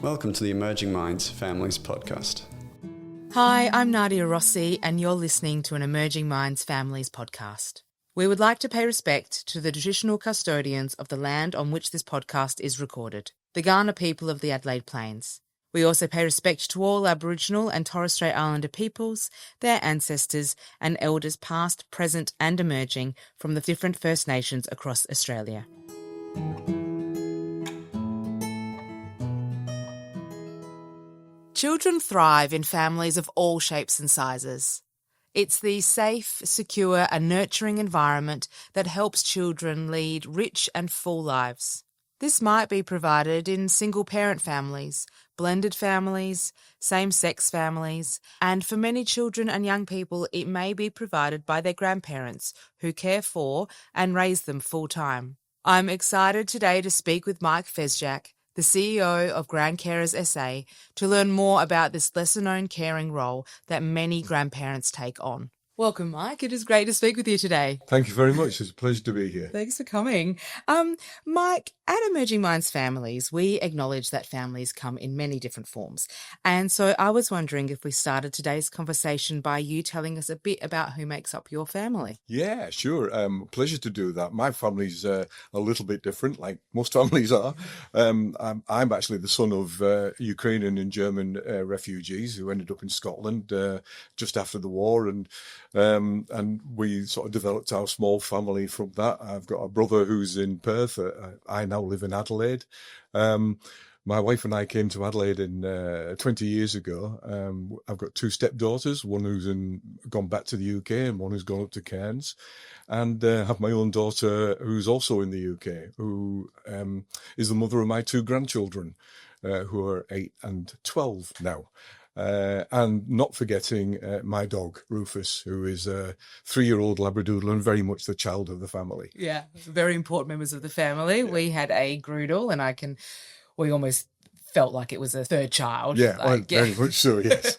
Welcome to the Emerging Minds Families podcast. Hi, I'm Nadia Rossi, and you're listening to an Emerging Minds Families podcast. We would like to pay respect to the traditional custodians of the land on which this podcast is recorded, the Kaurna people of the Adelaide Plains. We also pay respect to all Aboriginal and Torres Strait Islander peoples, their ancestors and elders past, present and emerging from the different First Nations across Australia. Children thrive in families of all shapes and sizes. It's the safe, secure and nurturing environment that helps children lead rich and full lives. This might be provided in single-parent families, blended families, same-sex families, and for many children and young people it may be provided by their grandparents who care for and raise them full-time. I'm excited today to speak with Mike Feszczak, the CEO of Grandcarers SA, to learn more about this lesser-known caring role that many grandparents take on. Welcome, Mike. It is great to speak with you today. Thank you very much. It's a pleasure to be here. Thanks for coming. Mike, at Emerging Minds Families, we acknowledge that families come in many different forms. And so I was wondering if we started today's conversation by you telling us a bit about who makes up your family. Yeah, sure. Pleasure to do that. My family's a little bit different, like most families are. I'm actually the son of Ukrainian and German refugees who ended up in Scotland just after the war. And we sort of developed our small family from that. I've got a brother who's in Perth. I now live in Adelaide. My wife and I came to Adelaide 20 years ago. I've got two stepdaughters, one who's gone back to the UK and one who's gone up to Cairns. And have my own daughter who's also in the UK, who is the mother of my two grandchildren, who are 8 and 12 now. And not forgetting my dog, Rufus, who is a 3-year-old Labradoodle and very much the child of the family. Yeah, very important members of the family. Yeah. We had a Groodle and we almost felt like it was a third child. Yeah, very much so, yes.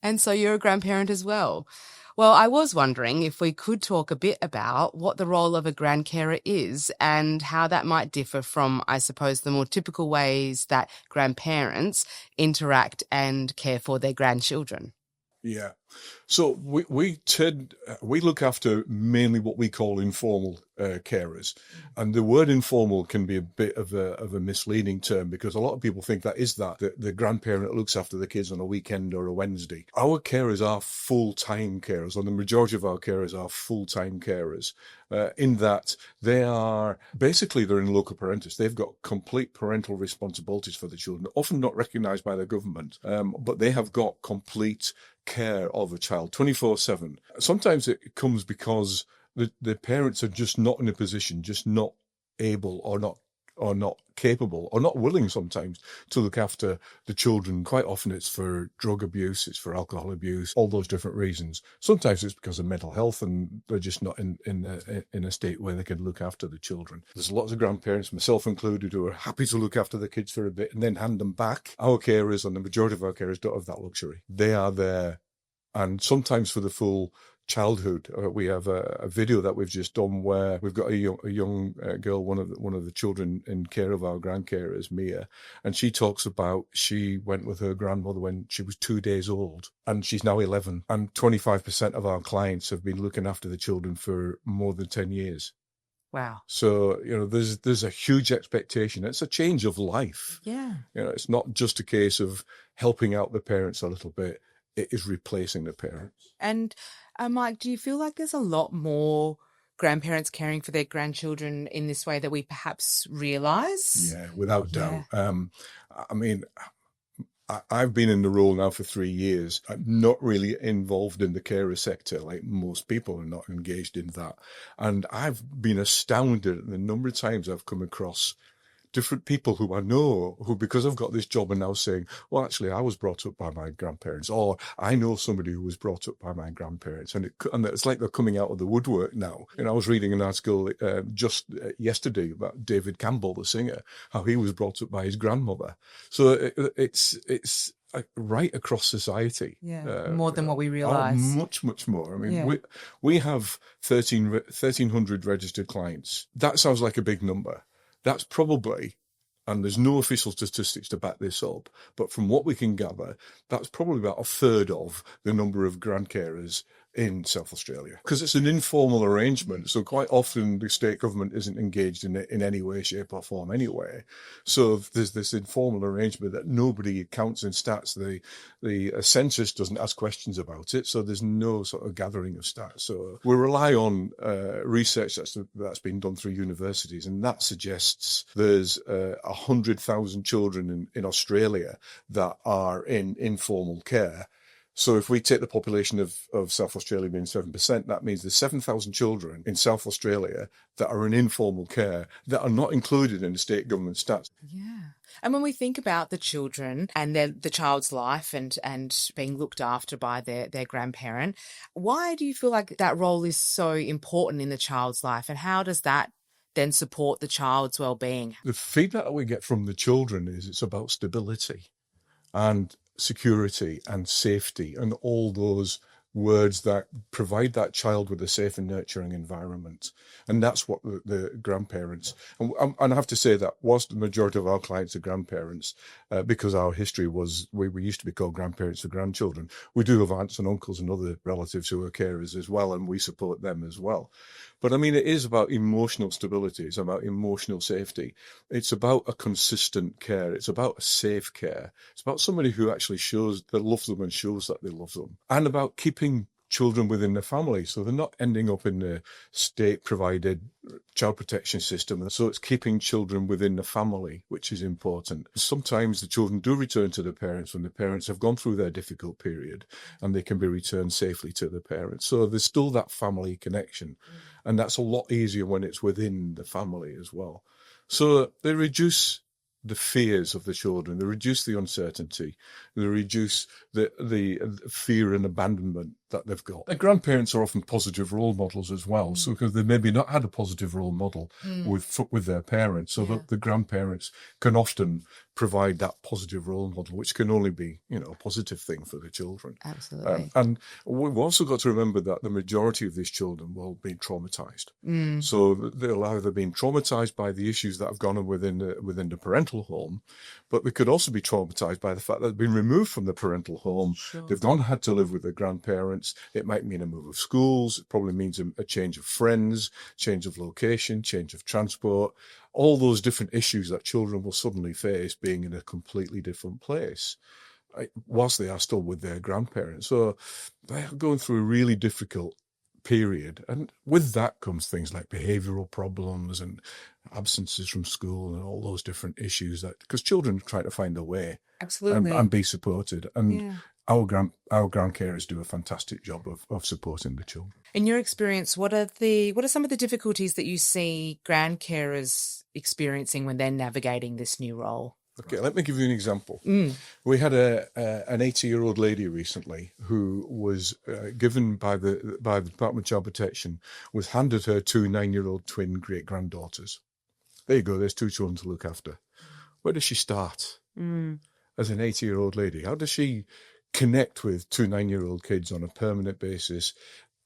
And so you're a grandparent as well. Well, I was wondering if we could talk a bit about what the role of a grandcarer is and how that might differ from, I suppose, the more typical ways that grandparents interact and care for their grandchildren. Yeah. So we look after mainly what we call informal carers, and the word informal can be a bit of a misleading term because a lot of people think that the grandparent looks after the kids on a weekend or a Wednesday. Our carers are full-time carers, and the majority of our carers are full-time carers. In that they're in loco parentis. They've got complete parental responsibilities for the children, often not recognised by the government, but they have got complete care of a child 24/7. Sometimes it comes because the parents are just not in a position, just not able or not capable or not willing sometimes to look after the children. Quite often it's for drug abuse, it's for alcohol abuse, all those different reasons. Sometimes it's because of mental health and they're just not in a state where they can look after the children. There's lots of grandparents, myself included, who are happy to look after the kids for a bit and then hand them back. Our carers, and the majority of our carers, don't have that luxury. They are there, and sometimes for the full childhood. We have a video that we've just done where we've got a young girl, one of the children in care of our grandcarers, Mia, and she talks about she went with her grandmother when she was 2 days old, and she's now 11. And 25% of our clients have been looking after the children for more than 10 years. Wow. So, there's a huge expectation. It's a change of life. Yeah. It's not just a case of helping out the parents a little bit. It is replacing the parents. And Mike, do you feel like there's a lot more grandparents caring for their grandchildren in this way that we perhaps realise? Yeah, without doubt. I've been in the role now for 3 years. I'm not really involved in the carer sector like most people are not engaged in that. And I've been astounded at the number of times I've come across different people who I know who, because I've got this job, are now saying, well, actually, I was brought up by my grandparents, or I know somebody who was brought up by my grandparents. And it's like they're coming out of the woodwork now. I was reading an article just yesterday about David Campbell, the singer, how he was brought up by his grandmother. So it's right across society. Yeah, more than what we realise. Much, much more. I mean, we have 1,300 registered clients. That sounds like a big number. That's probably And there's no official statistics to back this up. But from what we can gather, that's probably about a third of the number of grandcarers in South Australia, because it's an informal arrangement. So quite often the state government isn't engaged in it in any way, shape or form anyway. So there's this informal arrangement that nobody counts in stats. The census doesn't ask questions about it. So there's no sort of gathering of stats. So we rely on research that's been done through universities, and that suggests there's 100,000 children in Australia that are in informal care. So if we take the population of South Australia being 7%, that means there's 7,000 children in South Australia that are in informal care that are not included in the state government stats. Yeah. And when we think about the children and the child's life and being looked after by their grandparent, why do you feel like that role is so important in the child's life, and how does that then support the child's well-being? The feedback that we get from the children is it's about stability and security and safety and all those words that provide that child with a safe and nurturing environment. And that's what the grandparents, and I have to say that whilst the majority of our clients are grandparents, because our history was, we used to be called grandparents for grandchildren, we do have aunts and uncles and other relatives who are carers as well, and we support them as well. But I mean, it is about emotional stability. It's about emotional safety. It's about a consistent care. It's about a safe care. It's about somebody who actually shows that loves them and shows that they love them, and about keeping children within the family, so they're not ending up in the state-provided child protection system. So it's keeping children within the family, which is important. Sometimes the children do return to the parents when the parents have gone through their difficult period, and they can be returned safely to the parents. So there's still that family connection, and that's a lot easier when it's within the family as well. So they reduce the fears of the children, they reduce the uncertainty, they reduce the fear and abandonment that they've got. The grandparents are often positive role models as well, so because they maybe not had a positive role model with their parents, so that the grandparents can often provide that positive role model, which can only be, a positive thing for the children. Absolutely. And we've also got to remember that the majority of these children will be traumatized. So they'll either been traumatized by the issues that have gone on within the parental home, but they could also be traumatized by the fact that they've been removed from the parental home. Sure. They've had to live with their grandparents. It might mean a move of schools. It probably means a change of friends, change of location, change of transport, all those different issues that children will suddenly face being in a completely different place, whilst they are still with their grandparents. So they are going through a really difficult period. And with that comes things like behavioural problems and absences from school and all those different issues, because children try to find a way. Absolutely. And be supported. And our grandcarers do a fantastic job of supporting the children. In your experience, what are some of the difficulties that you see grandcarers experiencing when they're navigating this new role? Okay, let me give you an example. We had an 80-year-old lady recently who was given by the Department of Child Protection, was handed her 2 9-year-old twin great-granddaughters. There you go, there's 2 children to look after. Where does she start as an 80-year-old lady? How does she connect with 2 9-year-old kids on a permanent basis?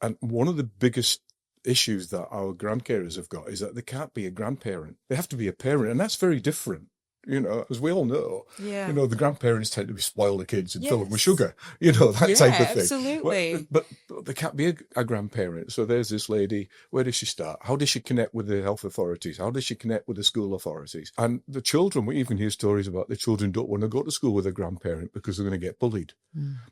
And one of the biggest issues that our grandcarers have got is that they can't be a grandparent. They have to be a parent, and that's very different. As we all know, the grandparents tend to spoil the kids and fill them with sugar, that type of thing. Absolutely. But they can't be a grandparent. So there's this lady. Where does she start? How does she connect with the health authorities? How does she connect with the school authorities? And the children, we even hear stories about the children don't want to go to school with a grandparent because they're going to get bullied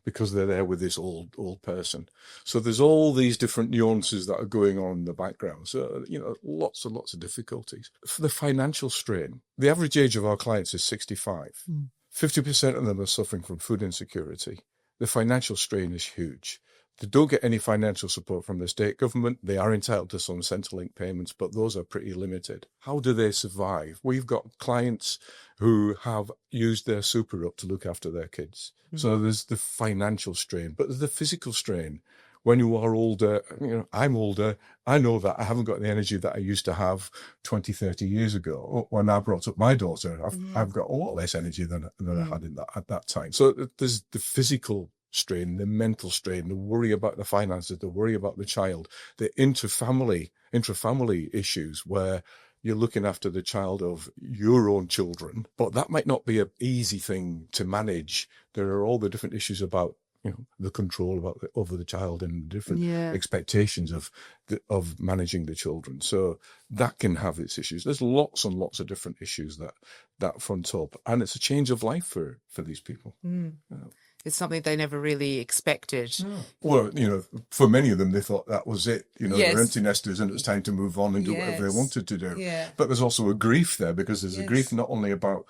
because they're there with this old person. So there's all these different nuances that are going on in the background. So, lots and lots of difficulties. For the financial strain, the average age of our clients is 65. 50% of them are suffering from food insecurity. The financial strain is huge. They don't get any financial support from the state government. They are entitled to some Centrelink payments, but those are pretty limited. How do they survive? We've got clients who have used their super up to look after their kids. So there's the financial strain, but there's the physical strain. When you are older, I'm older, I know that I haven't got the energy that I used to have 20, 30 years ago. When I brought up my daughter, I've got a lot less energy than I had at that time. So there's the physical strain, the mental strain, the worry about the finances, the worry about the child, the intra-family issues where you're looking after the child of your own children, but that might not be an easy thing to manage. There are all the different issues about, the control over the child and different expectations of managing the children. So that can have its issues. There's lots and lots of different issues that front up, and it's a change of life for these people. It's something they never really expected. Well, for many of them, they thought that was it. They're empty nesters and it was time to move on and do whatever they wanted to do. Yeah. But there's also a grief there, because there's a grief not only about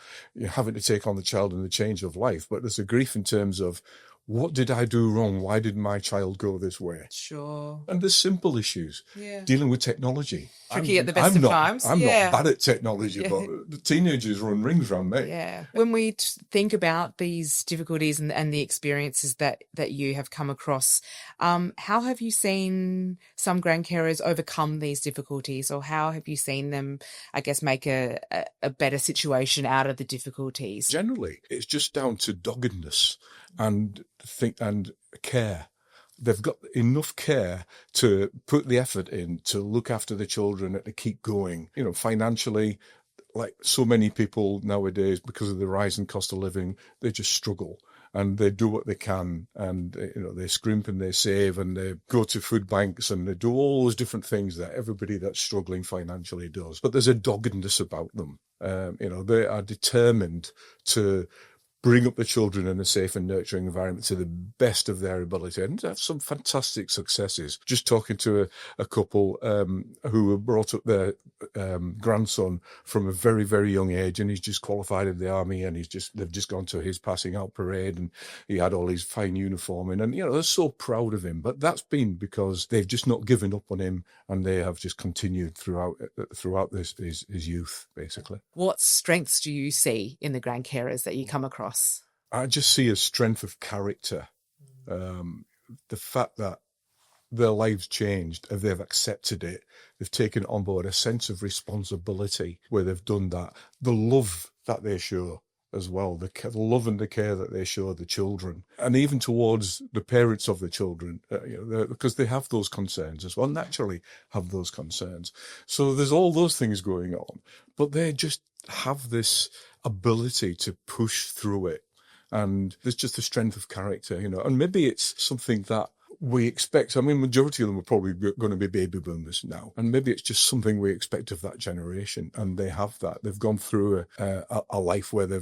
having to take on the child and the change of life, but there's a grief in terms of, what did I do wrong? Why did my child go this way? Sure. And there's simple issues. Dealing with technology. Tricky at the best of times. I'm not bad at technology, but the teenagers run rings around me. Yeah. When we think about these difficulties and the experiences that you have come across, how have you seen some grandcarers overcome these difficulties, or how have you seen them, I guess, make a better situation out of the difficulties? Generally, it's just down to doggedness and care. They've got enough care to put the effort in to look after the children and to keep going. Financially, like so many people nowadays, because of the rising cost of living, they just struggle. And they do what they can, and they scrimp and they save and they go to food banks and they do all those different things that everybody that's struggling financially does. But there's a doggedness about them. They are determined to bring up the children in a safe and nurturing environment to the best of their ability, and have some fantastic successes. Just talking to a couple who brought up their grandson from a very, very young age, and he's just qualified in the army, and they've just gone to his passing out parade, and he had all his fine uniform in, and they're so proud of him. But that's been because they've just not given up on him, and they have just continued throughout his youth, basically. What strengths do you see in the grandcarers that you come across? I just see a strength of character. The fact that their lives changed, and they've accepted it, they've taken on board a sense of responsibility where they've done that. The love that they show as well, the love and the care that they show the children, and even towards the parents of the children, because they have those concerns as well, naturally have those concerns. So there's all those things going on, but they just have this ability to push through it. And there's just the strength of character, and maybe it's something that we expect. I mean, majority of them are probably going to be baby boomers now. And maybe it's just something we expect of that generation. And they have that. They've gone through a life where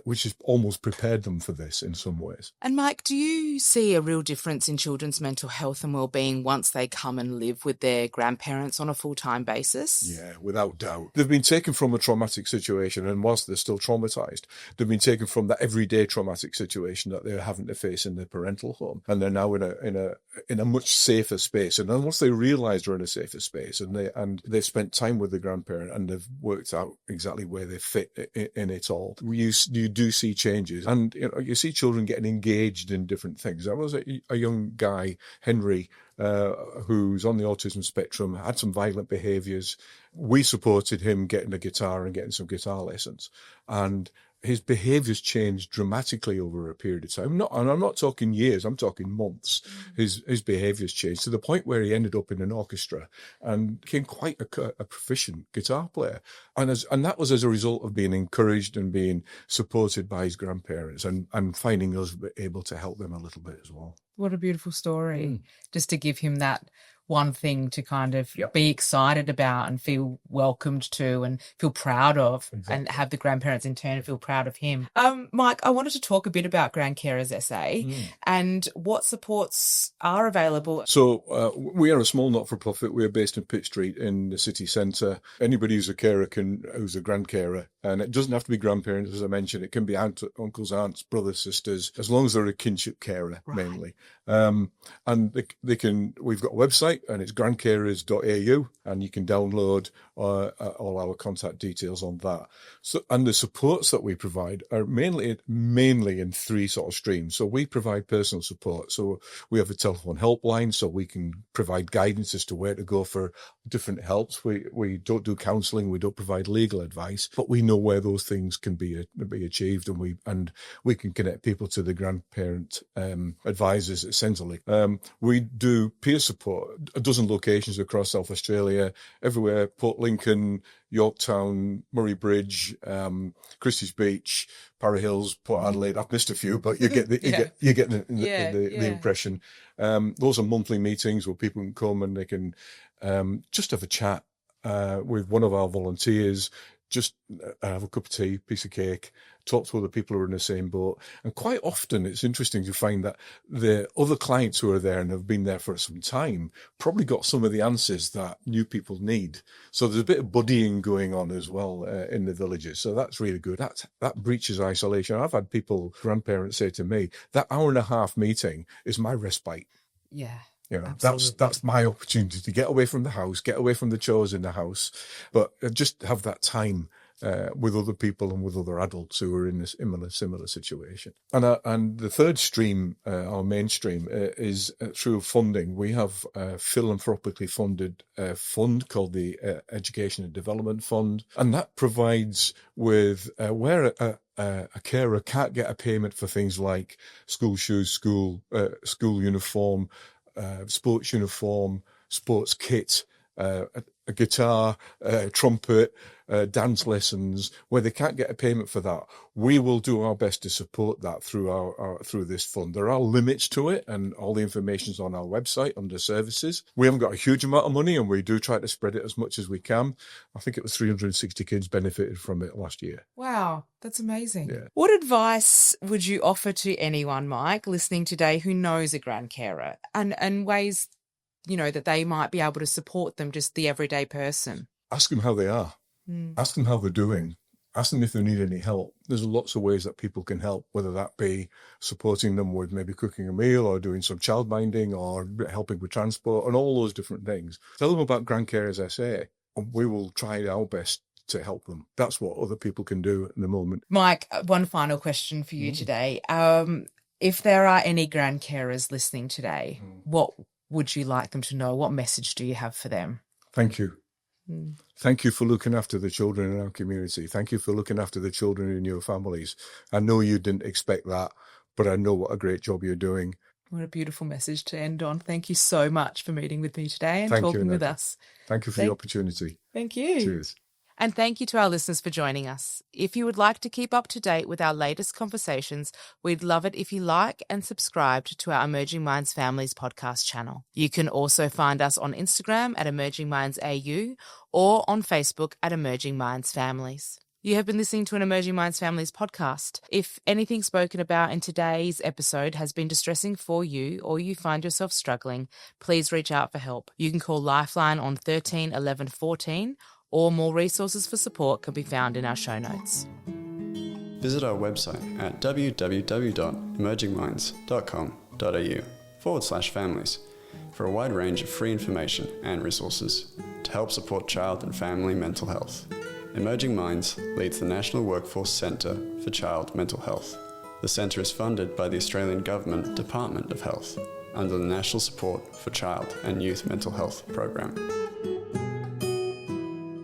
which has almost prepared them for this in some ways. And Mike, do you see a real difference in children's mental health and wellbeing once they come and live with their grandparents on a full-time basis? Yeah, without doubt. They've been taken from a traumatic situation, and whilst they're still traumatised, they've been taken from that everyday traumatic situation that they're having to face in their parental home, and they're now in a much safer space. And then once they realise they're in a safer space, and they've spent time with the grandparent, and they've worked out exactly where they fit in it all, you do see changes, and you see children getting engaged in different things. There was a young guy, Henry, who's on the autism spectrum, had some violent behaviours. We supported him getting a guitar and getting some guitar lessons, and his behaviours changed dramatically over a period of time. I'm not talking years, I'm talking months. His behaviours changed to the point where he ended up in an orchestra and became quite a proficient guitar player. And that was as a result of being encouraged and being supported by his grandparents and finding us able to help them a little bit as well. What a beautiful story. Just to give him that one thing to kind of be excited about and feel welcomed to and feel proud of, and have the grandparents in turn feel proud of him. Mike, I wanted to talk a bit about Grandcarers SA and what supports are available. So we are a small not-for-profit. We're based in Pitt Street in the city centre. Anybody who's a carer who's a grandcarer, and it doesn't have to be grandparents, as I mentioned. It can be uncles, aunts, brothers, sisters, as long as they're a kinship carer, mainly. And we've got a website, and it's grandcarers.au, and you can download all our contact details on that. So, and the supports that we provide are mainly in three sort of streams. So we provide personal support. So we have a telephone helpline, so we can provide guidance as to where to go for different helps. We don't do counselling, we don't provide legal advice, but we know know where those things can be achieved, and we can connect people to the grandparent advisors at Centrelink. We do peer support, a dozen locations across South Australia, everywhere: Port Lincoln, Yorktown, Murray Bridge, Christie's Beach, Parra Hills, Port Adelaide. I've missed a few, but you get the impression. Those are monthly meetings where people can come and they can just have a chat with one of our volunteers, just have a cup of tea, piece of cake, talk to other people who are in the same boat. And quite often it's interesting to find that the other clients who are there and have been there for some time probably got some of the answers that new people need. So there's a bit of buddying going on as well in the villages. So that's really good. That breaches isolation. I've had grandparents say to me, that hour and a half meeting is my respite. Yeah. That's my opportunity to get away from the house, get away from the chores in the house, but just have that time with other people and with other adults who are in a similar situation. And the third stream, our mainstream, is through funding. We have a philanthropically funded fund called the Education and Development Fund, and that provides with where a carer can't get a payment for things like school shoes, school uniform, sports uniform, sports kit, a guitar, trumpet, dance lessons, where they can't get a payment for that. We will do our best to support that through this fund. There are limits to it, and all the information's on our website under services. We haven't got a huge amount of money, and we do try to spread it as much as we can. I think it was 360 kids benefited from it last year. Wow, that's amazing. Yeah. What advice would you offer to anyone, Mike, listening today who knows a grandcarer and ways, that they might be able to support them, just the everyday person? Ask them how they are. Ask them how they're doing. Ask them if they need any help. There's lots of ways that people can help, whether that be supporting them with maybe cooking a meal or doing some childminding or helping with transport and all those different things. Tell them about Grandcarers SA, and we will try our best to help them. That's what other people can do at the moment. Mike, one final question for you today. If there are any grandcarers listening today, what would you like them to know? What message do you have for them? Thank you. Thank you for looking after the children in our community. Thank you for looking after the children in your families. I know you didn't expect that, but I know what a great job you're doing. What a beautiful message to end on. Thank you so much for meeting with me today and talking with us. Thank you for the opportunity. Thank you. Cheers. And thank you to our listeners for joining us. If you would like to keep up to date with our latest conversations, we'd love it if you like and subscribed to our Emerging Minds Families podcast channel. You can also find us on Instagram at Emerging Minds AU or on Facebook at Emerging Minds Families. You have been listening to an Emerging Minds Families podcast. If anything spoken about in today's episode has been distressing for you or you find yourself struggling, please reach out for help. You can call Lifeline on 13 11 14, or more resources for support can be found in our show notes. Visit our website at www.emergingminds.com.au/families for a wide range of free information and resources to help support child and family mental health. Emerging Minds leads the National Workforce Centre for Child Mental Health. The centre is funded by the Australian Government Department of Health under the National Support for Child and Youth Mental Health program.